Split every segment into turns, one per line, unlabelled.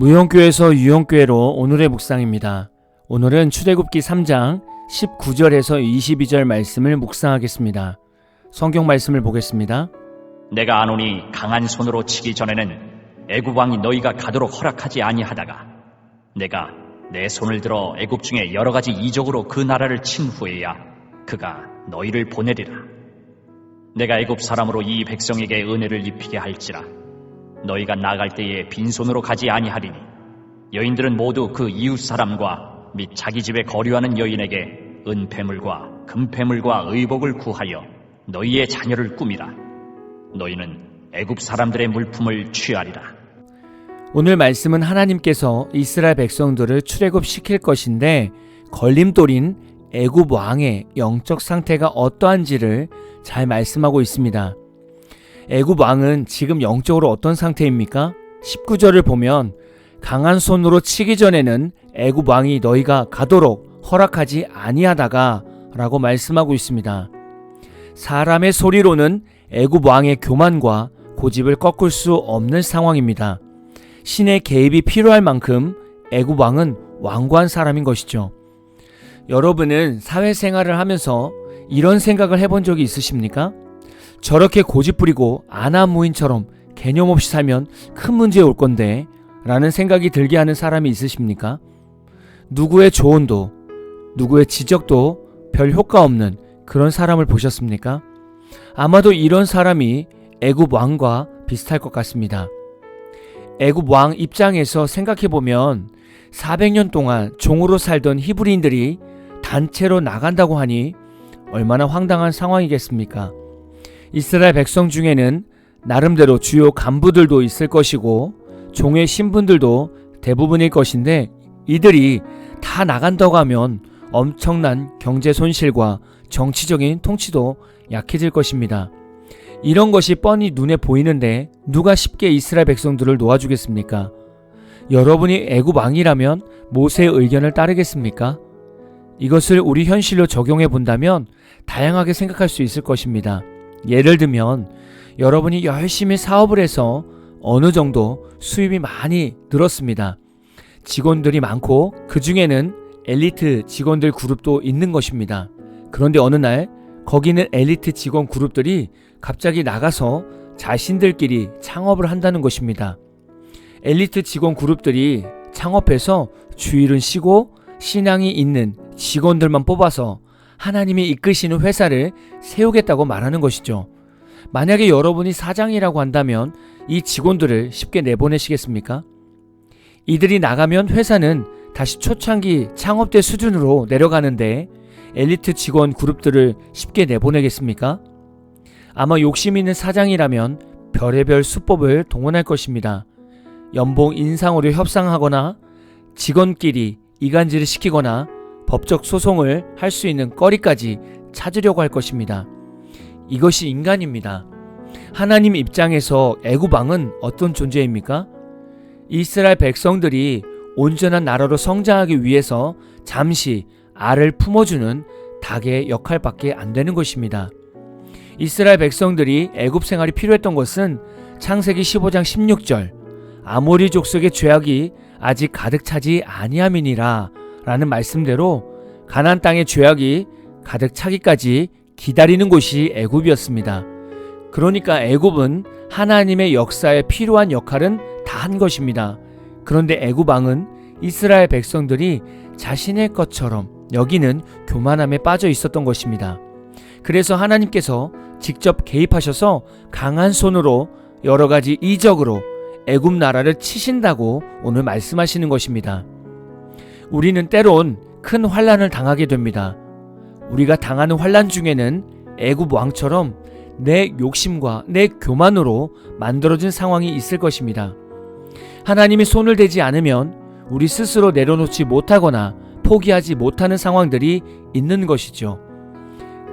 무용교에서 유용교회로 오늘의 묵상입니다. 오늘은 출애굽기 3장 19절에서 22절 말씀을 묵상하겠습니다. 성경 말씀을 보겠습니다.
내가 아노니 강한 손으로 치기 전에는 애굽 왕이 너희가 가도록 허락하지 아니하다가 내가 내 손을 들어 애굽 중에 여러 가지 이적으로 그 나라를 친 후에야 그가 너희를 보내리라. 내가 애굽 사람으로 이 백성에게 은혜를 입히게 할지라. 너희가 나갈 때에 빈손으로 가지 아니하리니 여인들은 모두 그 이웃 사람과 및 자기 집에 거류하는 여인에게 은폐물과 금폐물과 의복을 구하여 너희의 자녀를 꾸미라. 너희는 애굽 사람들의 물품을 취하리라.
오늘 말씀은 하나님께서 이스라엘 백성들을 출애굽시킬 것인데 걸림돌인 애굽 왕의 영적 상태가 어떠한지를 잘 말씀하고 있습니다. 애굽 왕은 지금 영적으로 어떤 상태입니까? 19절을 보면 강한 손으로 치기 전에는 애굽 왕이 너희가 가도록 허락하지 아니하다가 라고 말씀하고 있습니다. 사람의 소리로는 애굽 왕의 교만과 고집을 꺾을 수 없는 상황입니다. 신의 개입이 필요할 만큼 애굽 왕은 완고한 사람인 것이죠. 여러분은 사회생활을 하면서 이런 생각을 해본 적이 있으십니까? 저렇게 고집부리고 아나무인처럼 개념 없이 살면 큰 문제 올 건데 라는 생각이 들게 하는 사람이 있으십니까? 누구의 조언도 누구의 지적도 별 효과 없는 그런 사람을 보셨습니까? 아마도 이런 사람이 애굽 왕과 비슷할 것 같습니다. 애굽 왕 입장에서 생각해보면 400년 동안 종으로 살던 히브리인들이 단체로 나간다고 하니 얼마나 황당한 상황이겠습니까? 이스라엘 백성 중에는 나름대로 주요 간부들도 있을 것이고 종의 신분들도 대부분일 것인데 이들이 다 나간다고 하면 엄청난 경제 손실과 정치적인 통치도 약해질 것입니다. 이런 것이 뻔히 눈에 보이는데 누가 쉽게 이스라엘 백성들을 놓아주겠습니까? 여러분이 애굽 왕이라면 모세의 의견을 따르겠습니까? 이것을 우리 현실로 적용해 본다면 다양하게 생각할 수 있을 것입니다. 예를 들면 여러분이 열심히 사업을 해서 어느 정도 수입이 많이 늘었습니다. 직원들이 많고 그 중에는 엘리트 직원들 그룹도 있는 것입니다. 그런데 어느 날 거기는 엘리트 직원 그룹들이 갑자기 나가서 자신들끼리 창업을 한다는 것입니다. 엘리트 직원 그룹들이 창업해서 주일은 쉬고 신앙이 있는 직원들만 뽑아서 하나님이 이끄시는 회사를 세우겠다고 말하는 것이죠. 만약에 여러분이 사장이라고 한다면 이 직원들을 쉽게 내보내시겠습니까? 이들이 나가면 회사는 다시 초창기 창업때 수준으로 내려가는데 엘리트 직원 그룹들을 쉽게 내보내겠습니까? 아마 욕심 있는 사장이라면 별의별 수법을 동원할 것입니다. 연봉 인상으로 협상하거나 직원끼리 이간질을 시키거나 법적 소송을 할 수 있는 거리까지 찾으려고 할 것입니다. 이것이 인간입니다. 하나님 입장에서 애굽 왕은 어떤 존재입니까? 이스라엘 백성들이 온전한 나라로 성장하기 위해서 잠시 알을 품어주는 닭의 역할밖에 안 되는 것입니다. 이스라엘 백성들이 애굽 생활이 필요했던 것은 창세기 15장 16절 아모리 족속의 죄악이 아직 가득 차지 아니함이니라 라는 말씀대로 가나안 땅의 죄악이 가득 차기까지 기다리는 곳이 애굽이었습니다. 그러니까 애굽은 하나님의 역사에 필요한 역할은 다 한 것입니다. 그런데 애굽 왕은 이스라엘 백성들이 자신의 것처럼 여기는 교만함에 빠져 있었던 것입니다. 그래서 하나님께서 직접 개입하셔서 강한 손으로 여러 가지 이적으로 애굽 나라를 치신다고 오늘 말씀하시는 것입니다. 우리는 때론 큰 환난을 당하게 됩니다. 우리가 당하는 환난 중에는 애굽 왕처럼 내 욕심과 내 교만으로 만들어진 상황이 있을 것입니다. 하나님이 손을 대지 않으면 우리 스스로 내려놓지 못하거나 포기하지 못하는 상황들이 있는 것이죠.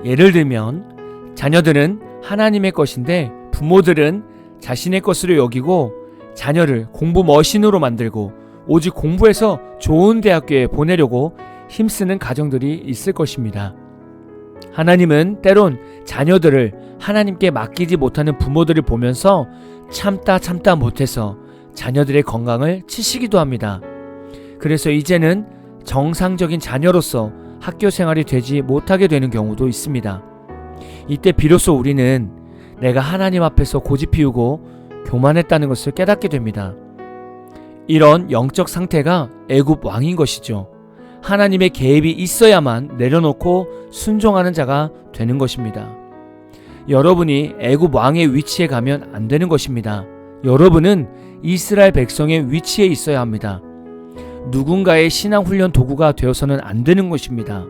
예를 들면 자녀들은 하나님의 것인데 부모들은 자신의 것으로 여기고 자녀를 공부 머신으로 만들고 오직 공부해서 좋은 대학교에 보내려고 힘쓰는 가정들이 있을 것입니다. 하나님은 때론 자녀들을 하나님께 맡기지 못하는 부모들을 보면서 참다 못해서 자녀들의 건강을 치시기도 합니다. 그래서 이제는 정상적인 자녀로서 학교 생활이 되지 못하게 되는 경우도 있습니다. 이때 비로소 우리는 내가 하나님 앞에서 고집 피우고 교만했다는 것을 깨닫게 됩니다. 이런 영적 상태가 애굽 왕인 것이죠. 하나님의 개입이 있어야만 내려놓고 순종하는 자가 되는 것입니다. 여러분이 애굽 왕의 위치에 가면 안 되는 것입니다. 여러분은 이스라엘 백성의 위치에 있어야 합니다. 누군가의 신앙훈련 도구가 되어서는 안 되는 것입니다.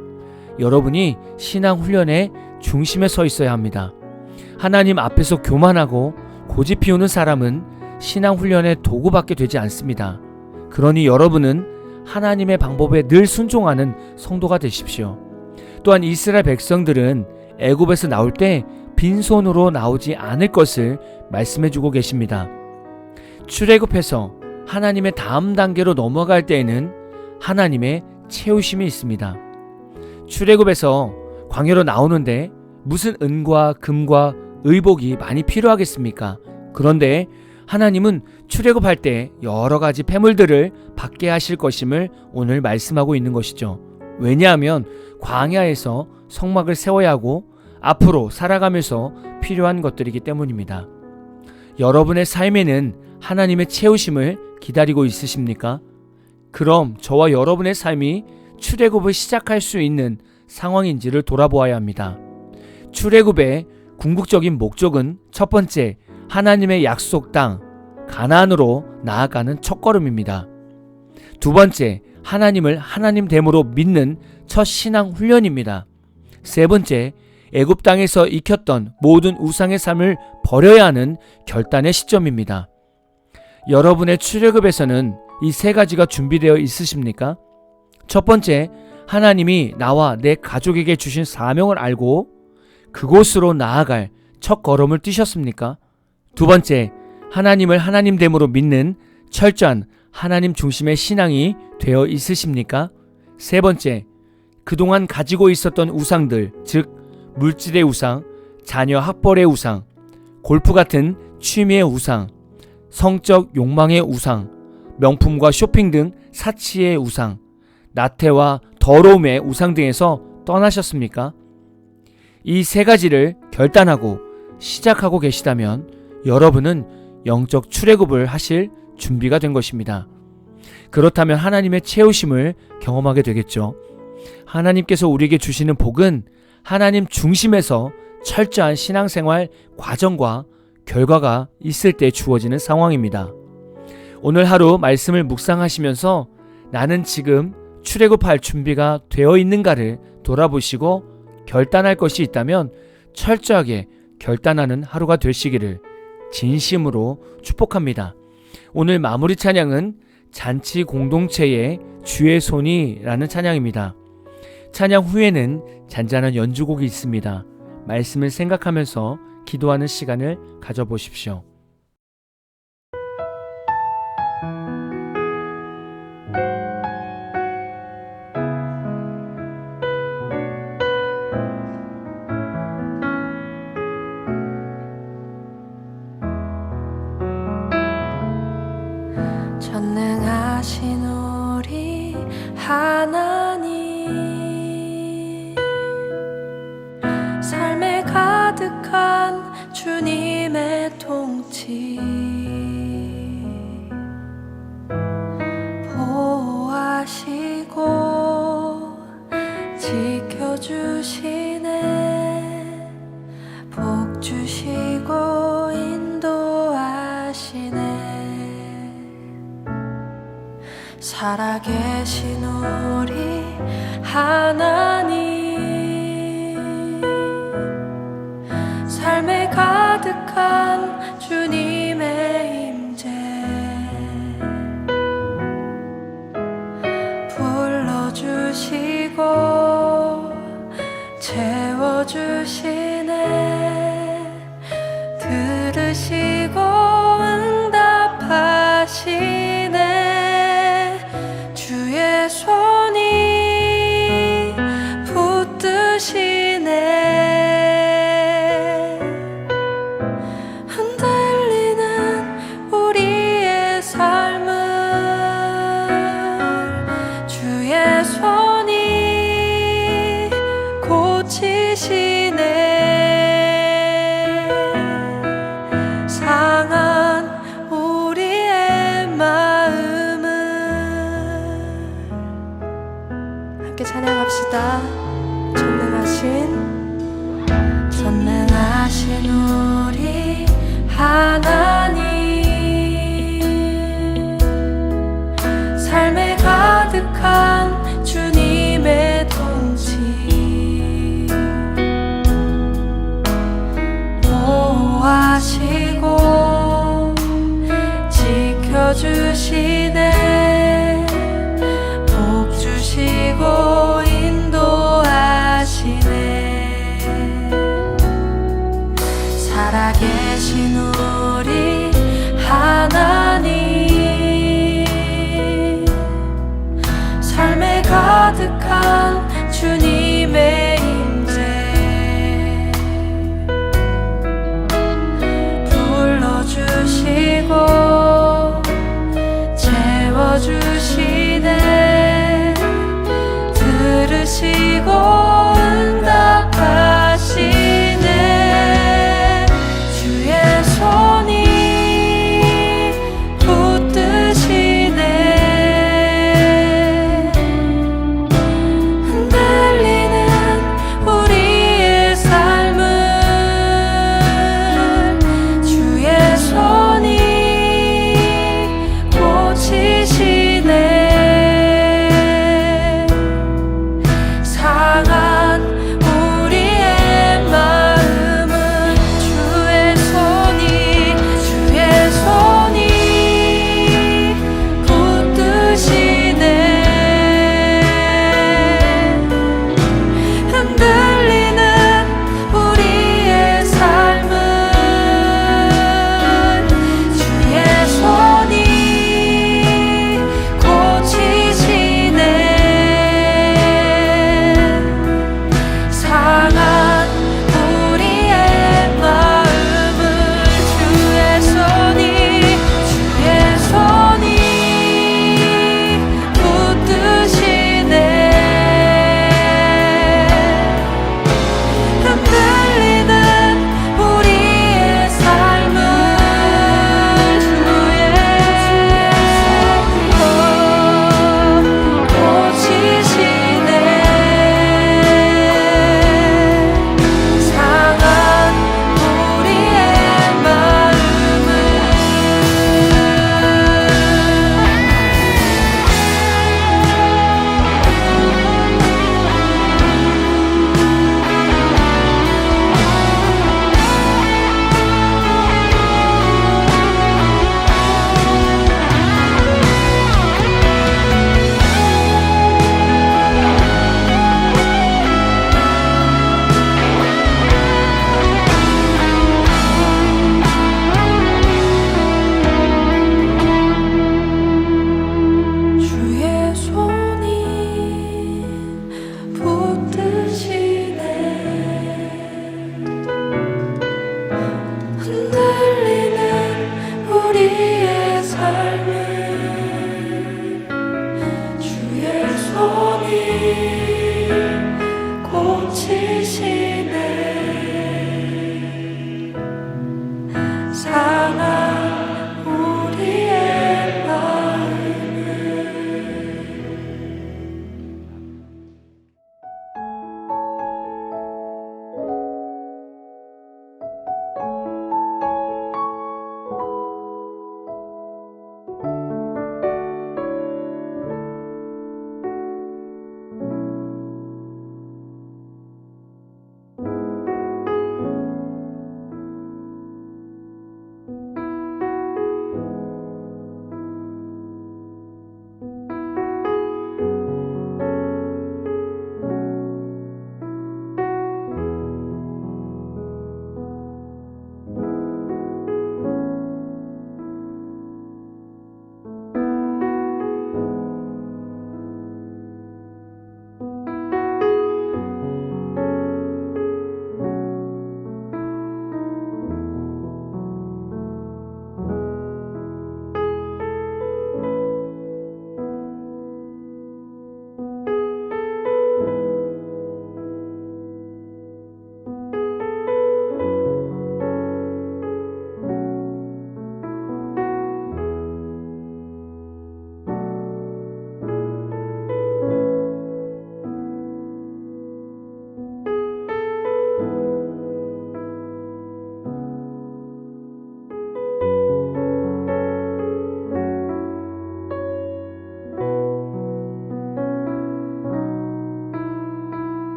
여러분이 신앙훈련의 중심에 서 있어야 합니다. 하나님 앞에서 교만하고 고집 피우는 사람은 신앙훈련의 도구밖에 되지 않습니다. 그러니 여러분은 하나님의 방법에 늘 순종하는 성도가 되십시오. 또한 이스라엘 백성들은 애굽에서 나올 때 빈손으로 나오지 않을 것을 말씀해주고 계십니다. 출애굽해서 하나님의 다음 단계로 넘어갈 때에는 하나님의 채우심이 있습니다. 출애굽에서 광야로 나오는데 무슨 은과 금과 의복이 많이 필요하겠습니까? 그런데 하나님은 출애굽할 때 여러 가지 폐물들을 받게 하실 것임을 오늘 말씀하고 있는 것이죠. 왜냐하면 광야에서 성막을 세워야 하고 앞으로 살아가면서 필요한 것들이기 때문입니다. 여러분의 삶에는 하나님의 채우심을 기다리고 있으십니까? 그럼 저와 여러분의 삶이 출애굽을 시작할 수 있는 상황인지를 돌아보아야 합니다. 출애굽의 궁극적인 목적은 첫 번째, 하나님의 약속 땅 가나안으로 나아가는 첫걸음입니다. 두 번째, 하나님을 하나님됨으로 믿는 첫 신앙 훈련입니다. 세 번째, 애굽 땅에서 익혔던 모든 우상의 삶을 버려야 하는 결단의 시점입니다. 여러분의 출애굽에서는 이 세 가지가 준비되어 있으십니까? 첫 번째, 하나님이 나와 내 가족에게 주신 사명을 알고 그곳으로 나아갈 첫 걸음을 뛰셨습니까? 두 번째, 하나님을 하나님됨으로 믿는 철저한 하나님 중심의 신앙이 되어 있으십니까? 세 번째, 그동안 가지고 있었던 우상들, 즉 물질의 우상, 자녀 학벌의 우상, 골프 같은 취미의 우상, 성적 욕망의 우상, 명품과 쇼핑 등 사치의 우상, 나태와 더러움의 우상 등에서 떠나셨습니까? 이 세 가지를 결단하고 시작하고 계시다면 여러분은 영적 출애굽을 하실 준비가 된 것입니다. 그렇다면 하나님의 채우심을 경험하게 되겠죠. 하나님께서 우리에게 주시는 복은 하나님 중심에서 철저한 신앙생활 과정과 결과가 있을 때 주어지는 상황입니다. 오늘 하루 말씀을 묵상하시면서 나는 지금 출애굽할 준비가 되어 있는가를 돌아보시고 결단할 것이 있다면 철저하게 결단하는 하루가 되시기를 진심으로 축복합니다. 오늘 마무리 찬양은 잔치 공동체의 주의 손이라는 찬양입니다. 찬양 후에는 잔잔한 연주곡이 있습니다. 말씀을 생각하면서 기도하는 시간을 가져보십시오.
전능하신 우리 하나님, 삶에 가득한 주님의 통치 보호하시고 지켜주시네, 복 주시고 인도하시네. 살아계신 우리 하나님, 삶에 가득한 주님의 임재 불러주시고 채워주시네, 들으시고 응답하시네. 주의 손이 붙드시네, 흔들리는 우리의 삶 지키시네. 상한 우리의 마음을 함께 찬양합시다. 전능하신 우리 하나님, 삶에 가득한 주님의 통치 보호하시고 지켜주시네. 복 주시고 인도하시네. 살아계신 우리 하나님, 삶에 가득한 주님